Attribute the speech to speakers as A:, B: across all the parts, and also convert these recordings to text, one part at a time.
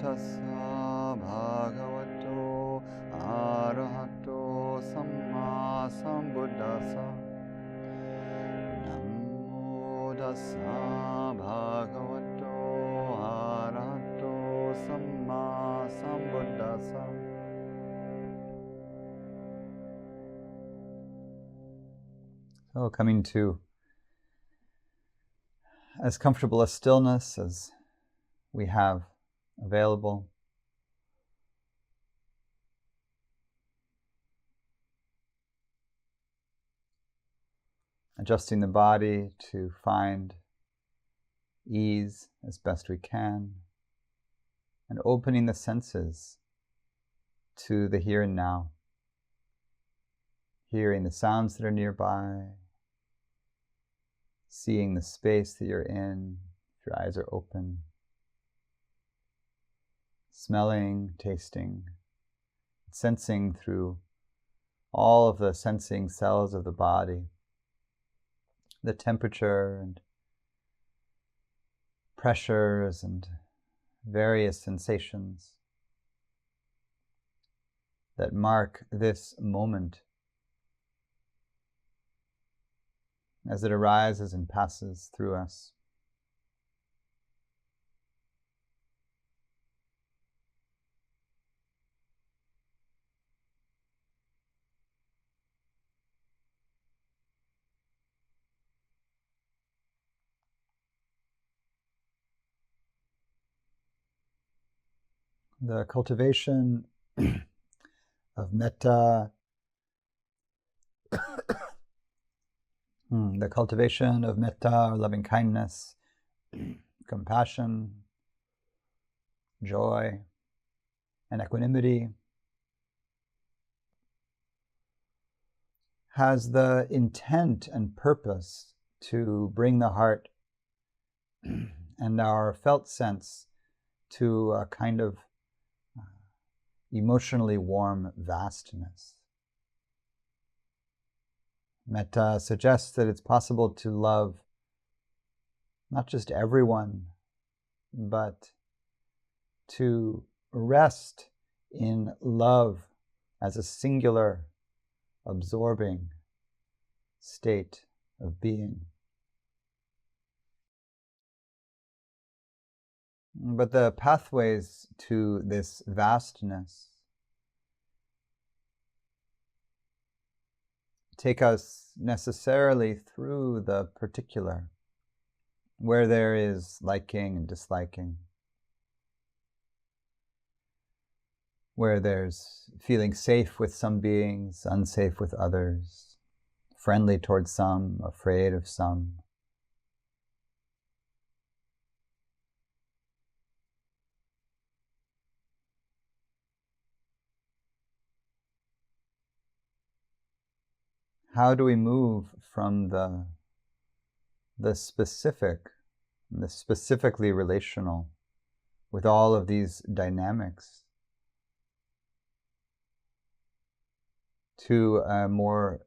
A: tassa bhagavato arahato sammāsambuddhasa. Namo tassa bhagavato arahato sammāsambuddhasa. So coming to as comfortable a stillness as we have available. Adjusting the body to find ease as best we can, and opening the senses to the here and now. Hearing the sounds that are nearby, seeing the space that you're in, if your eyes are open, smelling, tasting, sensing through all of the sensing cells of the body, the temperature and pressures and various sensations that mark this moment as it arises and passes through us. The cultivation of Mettā, the cultivation of Mettā, or loving kindness, compassion, joy, and equanimity has the intent and purpose to bring the heart and our felt sense to a kind of emotionally warm vastness. Mettā suggests that it's possible to love not just everyone, but to rest in love as a singular, absorbing state of being. But the pathways to this vastness take us necessarily through the particular, where there is liking and disliking, where there's feeling safe with some beings, unsafe with others, friendly towards some, afraid of some. How do we move from the specific, the specifically relational, with all of these dynamics, to a more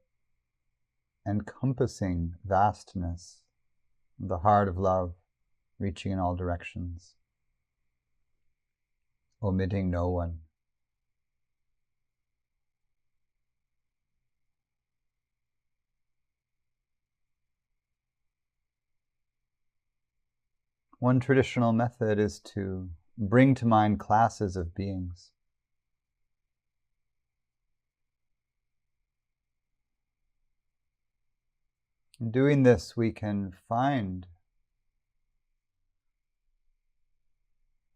A: encompassing vastness, the heart of love, reaching in all directions, omitting no one? One traditional method is to bring to mind classes of beings. In doing this, we can find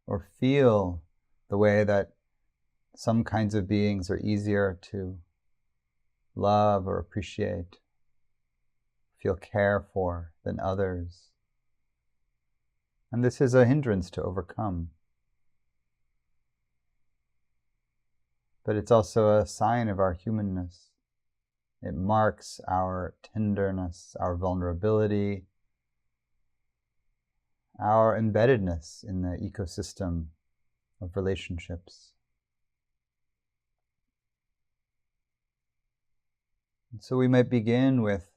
A: or feel the way that some kinds of beings are easier to love or appreciate, feel care for than others. And this is a hindrance to overcome. But it's also a sign of our humanness. It marks our tenderness, our vulnerability, our embeddedness in the ecosystem of relationships. And so we might begin with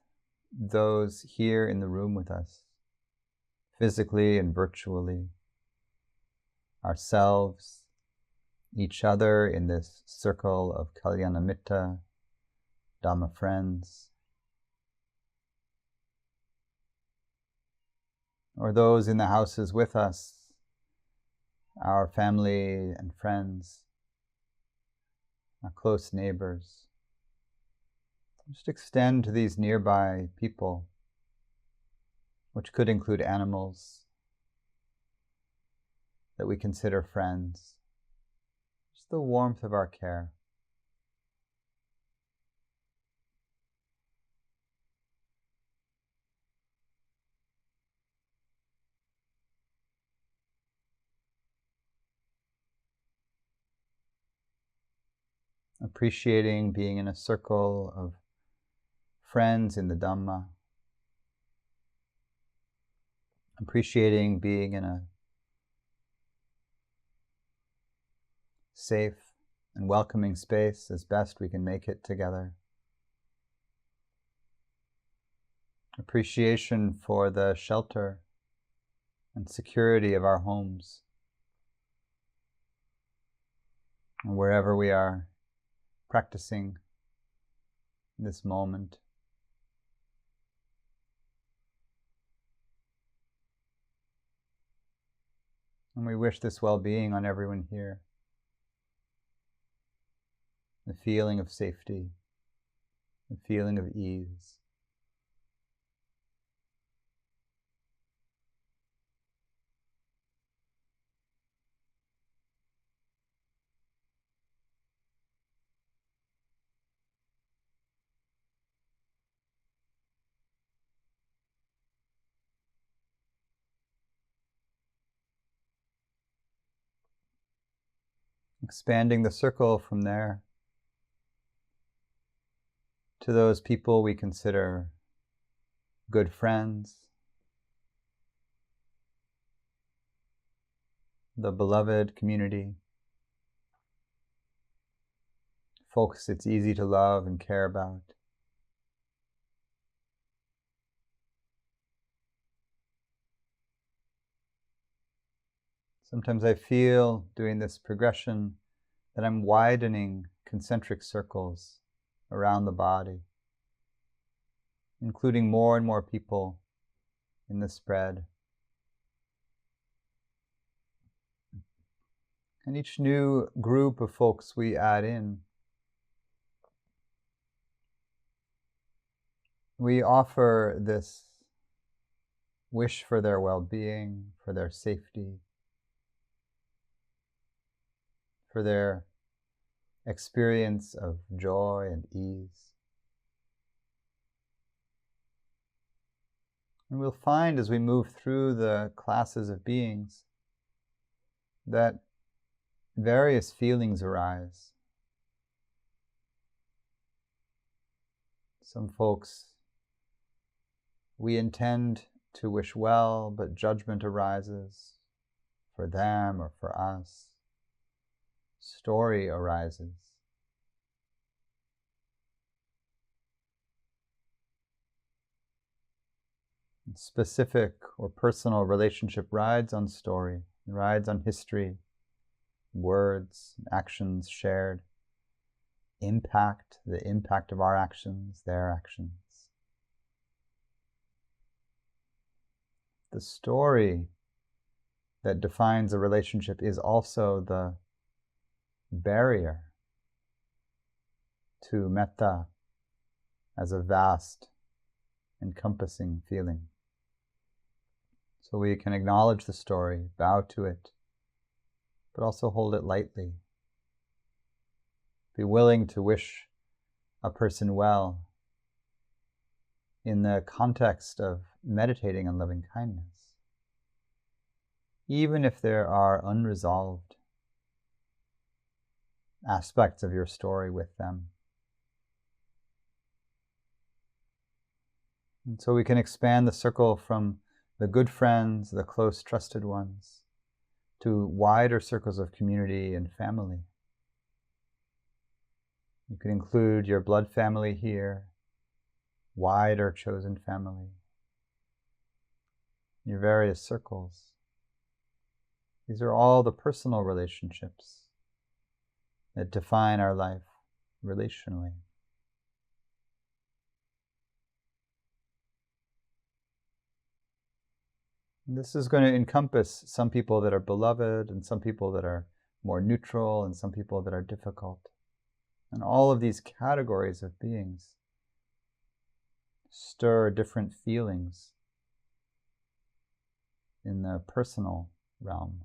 A: those here in the room with us, physically and virtually. ourselves, each other in this circle of Kalyanamitta, Dhamma friends, or those in the houses with us, our family and friends, our close neighbors. Just extend to these nearby people, which could include animals that we consider friends, just the warmth of our care. Appreciating being in a circle of friends in the Dhamma. Appreciating being in a safe and welcoming space as best we can make it together. Appreciation for the shelter and security of our homes, and wherever we are practicing this moment. And we wish this well-being on everyone here. The feeling of safety, the feeling of ease. Expanding the circle from there to those people we consider good friends, the beloved community, folks it's easy to love and care about. Sometimes I feel, doing this progression, that I'm widening concentric circles around the body, including more and more people in the spread. And each new group of folks we add in, we offer this wish for their well-being, for their safety, for their experience of joy and ease. And we'll find as we move through the classes of beings that various feelings arise. Some folks we intend to wish well, but judgment arises for them or for us. Story arises. Specific or personal relationship rides on story, rides on history, words, actions shared, the impact of our actions, their actions. The story that defines a relationship is also the barrier to Mettā as a vast, encompassing feeling. So we can acknowledge the story, bow to it, but also hold it lightly. Be willing to wish a person well in the context of meditating on loving kindness, even if there are unresolved aspects of your story with them. And so we can expand the circle from the good friends, the close trusted ones, to wider circles of community and family. You can include your blood family here, wider chosen family, your various circles. These are all the personal relationships that define our life relationally. And this is going to encompass some people that are beloved, and some people that are more neutral, and some people that are difficult. And all of these categories of beings stir different feelings in the personal realm.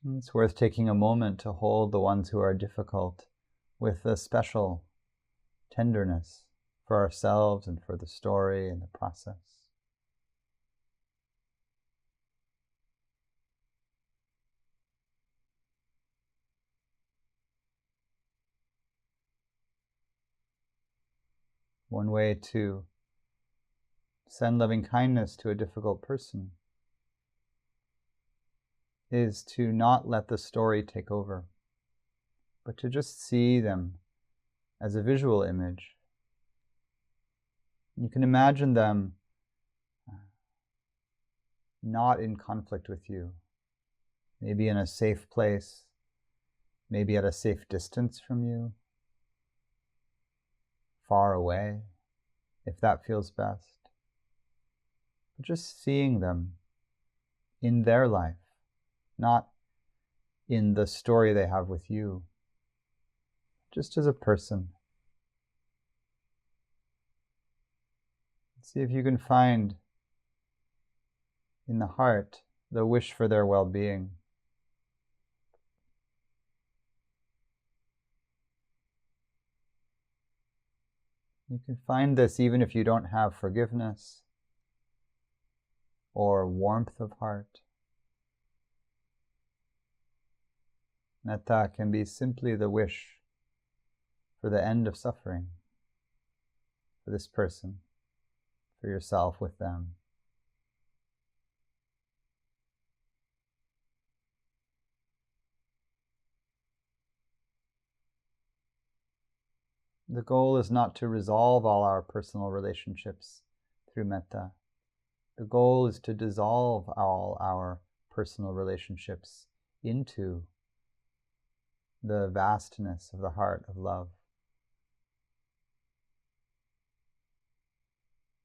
A: And it's worth taking a moment to hold the ones who are difficult with a special tenderness for ourselves and for the story and the process. One way to send loving kindness to a difficult person is to not let the story take over, but to just see them as a visual image. You can imagine them not in conflict with you, maybe in a safe place, maybe at a safe distance from you, far away, if that feels best. But just seeing them in their life, not in the story they have with you, just as a person. See if you can find in the heart the wish for their well-being. You can find this even if you don't have forgiveness or warmth of heart. Mettā can be simply the wish for the end of suffering, for this person, for yourself with them. The goal is not to resolve all our personal relationships through mettā. The goal is to dissolve all our personal relationships into the vastness of the heart of love.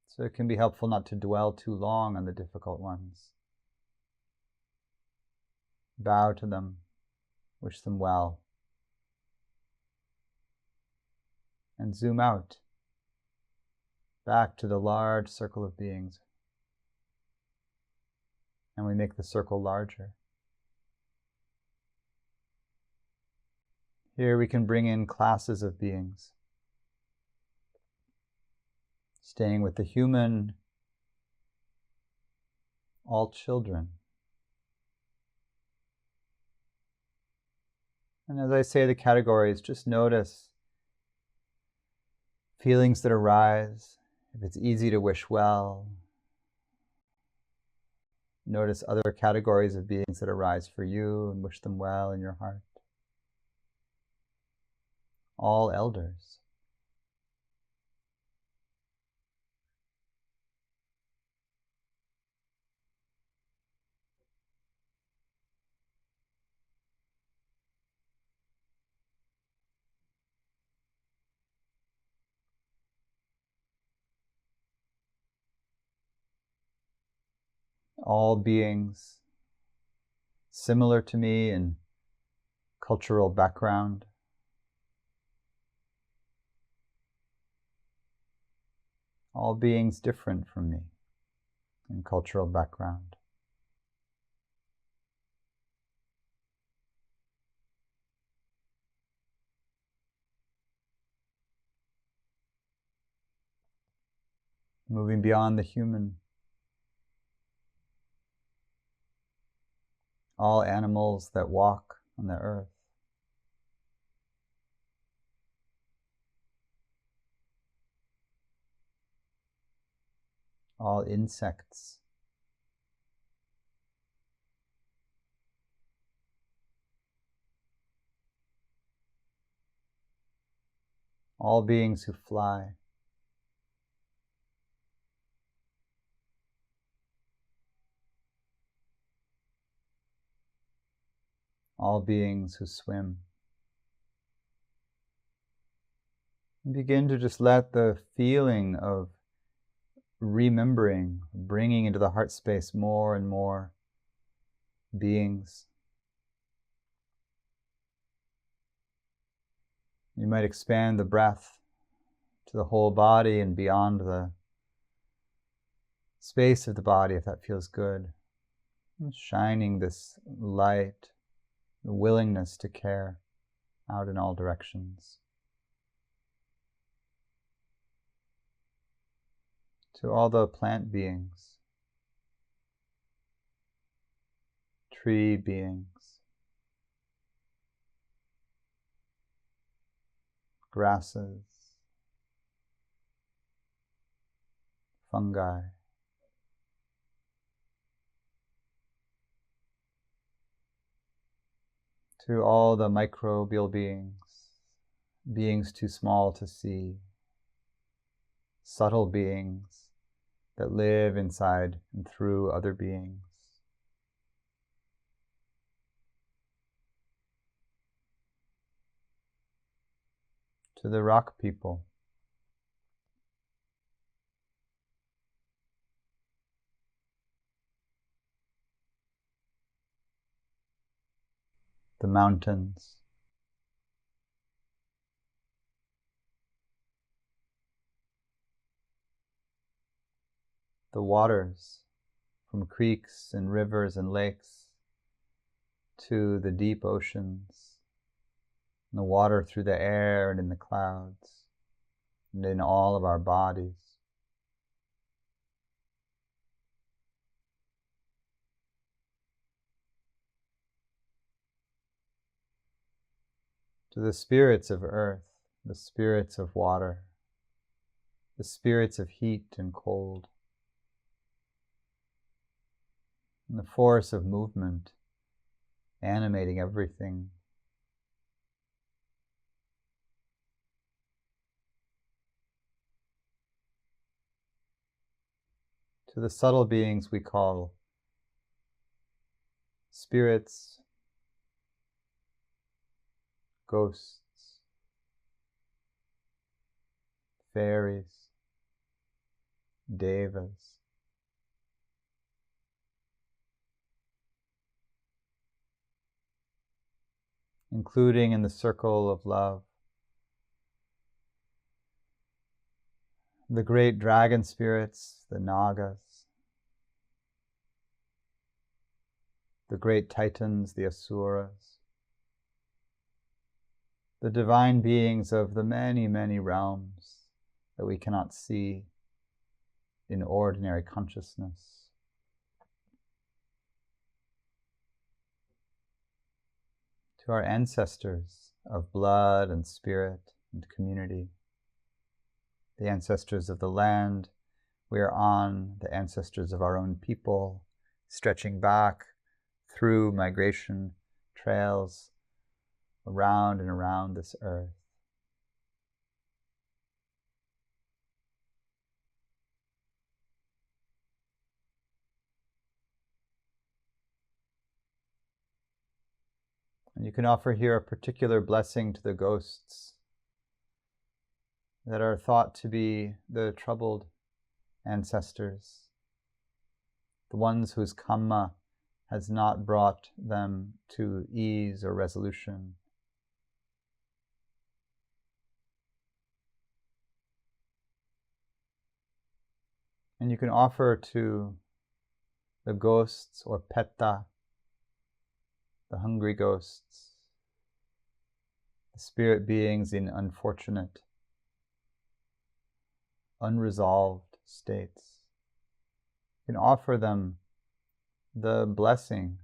A: So it can be helpful not to dwell too long on the difficult ones. Bow to them, wish them well, and zoom out, back to the large circle of beings. And we make the circle larger. Here we can bring in classes of beings, staying with the human, all children. And as I say the categories, just notice feelings that arise. If it's easy to wish well, notice other categories of beings that arise for you and wish them well in your heart. All elders. All beings similar to me in cultural background. All beings different from me in cultural background. Moving beyond the human. All animals that walk on the earth. All insects. All beings who fly. all beings who swim. And begin to just let the feeling of remembering, bringing into the heart space more and more beings. You might expand the breath to the whole body and beyond the space of the body if that feels good. And shining this light, the willingness to care out in all directions. To all the plant beings, tree beings, grasses, fungi, to all the microbial beings, beings too small to see, subtle beings that live inside and through other beings. To the rock people, the mountains, the waters, from creeks and rivers and lakes to the deep oceans, and the water through the air and in the clouds, and in all of our bodies. To the spirits of earth, the spirits of water, the spirits of heat and cold, and the force of movement animating everything. To the subtle beings we call spirits, ghosts, fairies, devas, including in the circle of love, the great dragon spirits, the nagas, the great titans, the asuras, the divine beings of the many, many realms that we cannot see in ordinary consciousness. To our ancestors of blood and spirit and community, the ancestors of the land we are on, the ancestors of our own people, stretching back through migration trails around and around this earth. And you can offer here a particular blessing to the ghosts that are thought to be the troubled ancestors, the ones whose karma has not brought them to ease or resolution. And you can offer to the ghosts or Mettā, the hungry ghosts, the spirit beings in unfortunate, unresolved states. You can offer them the blessing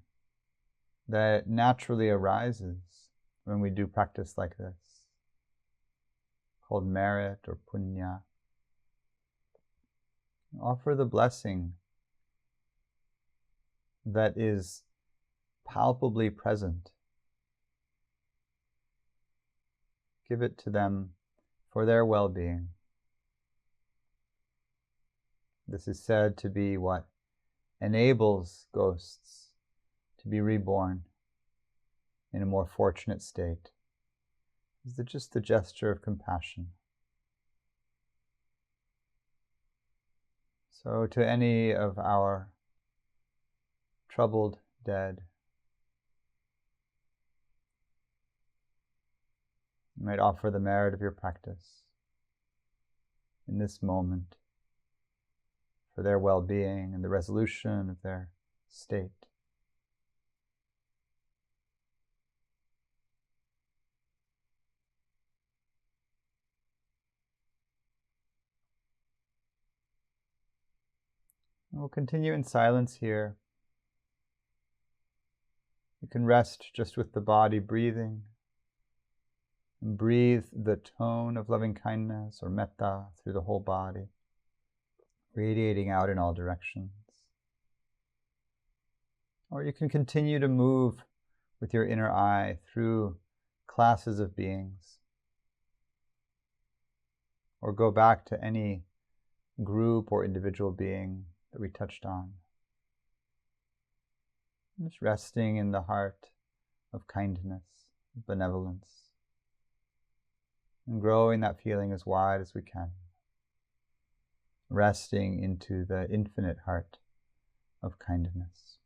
A: that naturally arises when we do practice like this, called merit or punya. Offer the blessing that is palpably present. Give it to them for their well-being. This is said to be what enables ghosts to be reborn, in a more fortunate state is just the gesture of compassion. So to any of our troubled dead, you might offer the merit of your practice in this moment for their well-being and the resolution of their state. And we'll continue in silence here. You can rest just with the body breathing, and breathe the tone of loving kindness or Mettā through the whole body, radiating out in all directions. Or you can continue to move with your inner eye through classes of beings, or go back to any group or individual being that we touched on. Just resting in the heart of kindness, benevolence, and growing that feeling as wide as we can. Resting into the infinite heart of kindness.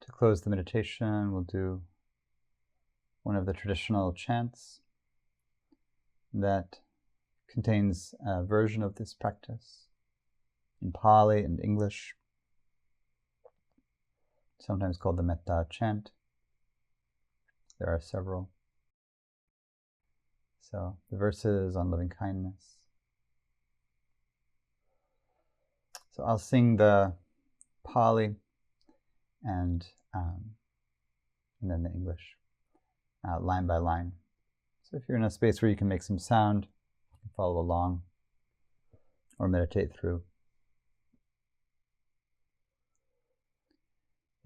A: To close the meditation, we'll do one of the traditional chants that contains a version of this practice in Pāli and English, sometimes called the Mettā chant. There are several. So the verses on loving kindness So I'll sing the Pāli and then the English, line by line. So if you're in a space where you can make some sound, you can follow along or meditate through.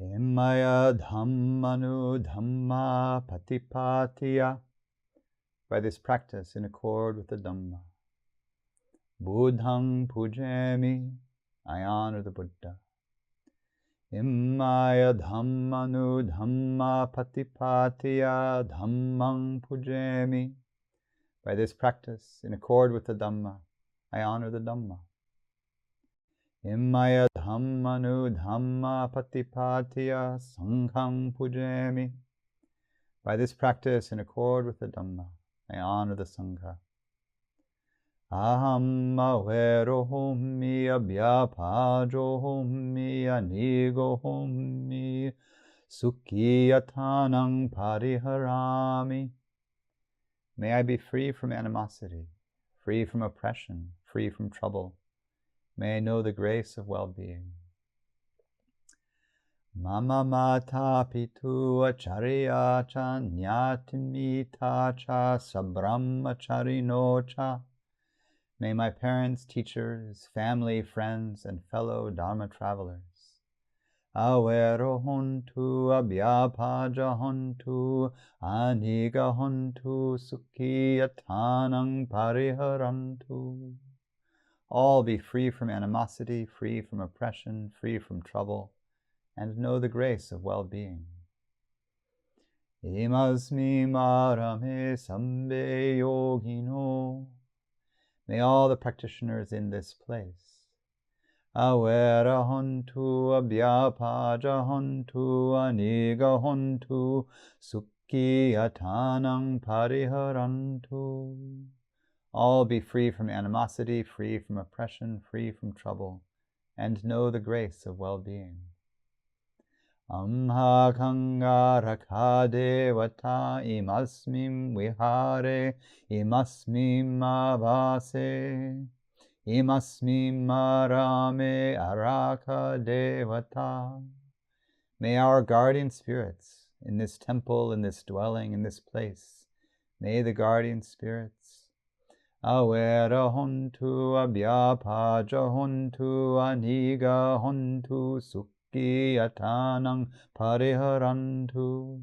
A: Emaya dhammanu dhamma patipatiya. By this practice, in accord with the Dhamma. Buddhang pujami, I honor the Buddha. Emaya dhammanu dhamma patipatiya dhammang pujami. By this practice, in accord with the Dhamma, I honor the Dhamma. Emaya dhammanu dhamma patipatiya sanghang pujami. By this practice, in accord with the Dhamma, I honor the Sangha. Aham averohomi abhyapajohomi anigohomi sukhiyatanang pariharami. May I be free from animosity, free from oppression, free from trouble. May I know the grace of well-being. Mama mata pitu acharya cha nyatimita cha sabrahmacharino cha. May my parents, teachers, family, friends, and fellow Dharma travelers awerohontu abhyapajahontu anigahontu sukhiyatanang pariharantu. All be free from animosity, free from oppression, free from trouble, and know the grace of well-being. Imasmi marame sambe yogino. May all the practitioners in this place awerahontu abhyapajahontu anigahontu sukhiyatanang pariharantu. All be free from animosity, free from oppression, free from trouble, and know the grace of well-being. Amha kanga rakhade vata imasmim vihare imasmim avase imasmim marame araka devata. May our guardian spirits in this temple, in this dwelling, in this place, may the guardian spirits awerahontu abhyapajahontu anigahontu sukhiyatanang pariharantu.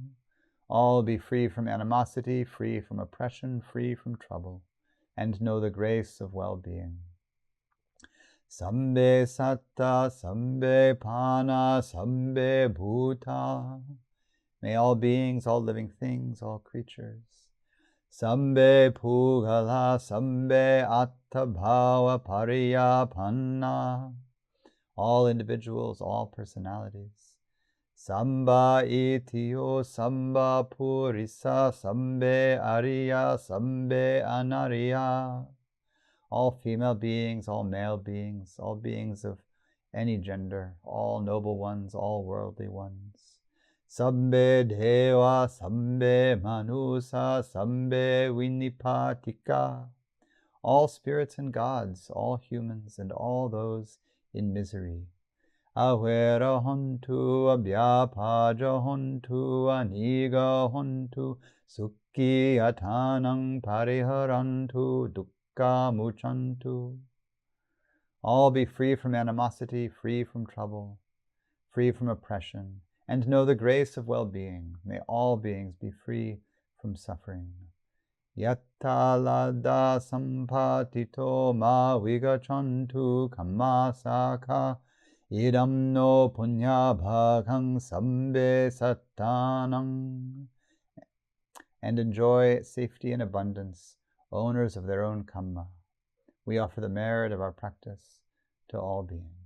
A: All be free from animosity, free from oppression, free from trouble, and know the grace of well-being. Sambe satta, sambe pana, sambe bhuta. May all beings, all living things, all creatures, sambe pugala, sambe attabhava pariyapanna. All individuals, all personalities. Samba itiyo, samba purisa, sambe ariya, sambe anariya. All female beings, all male beings, all beings of any gender, all noble ones, all worldly ones. Sambe deva, sambe manusa, sambe vinipatika. All spirits and gods, all humans, and all those in misery. Awerahontu abhyapajahontu anigahontu sukhiyatanang pariharantu dukkha muchantu. All be free from animosity, free from trouble, free from oppression, and know the grace of well-being. May all beings be free from suffering. Yattalada sampatito ma vigachantu kammasaka idam no punya bhagang sambe sattanang. And enjoy safety and abundance, owners of their own kamma. We offer the merit of our practice to all beings.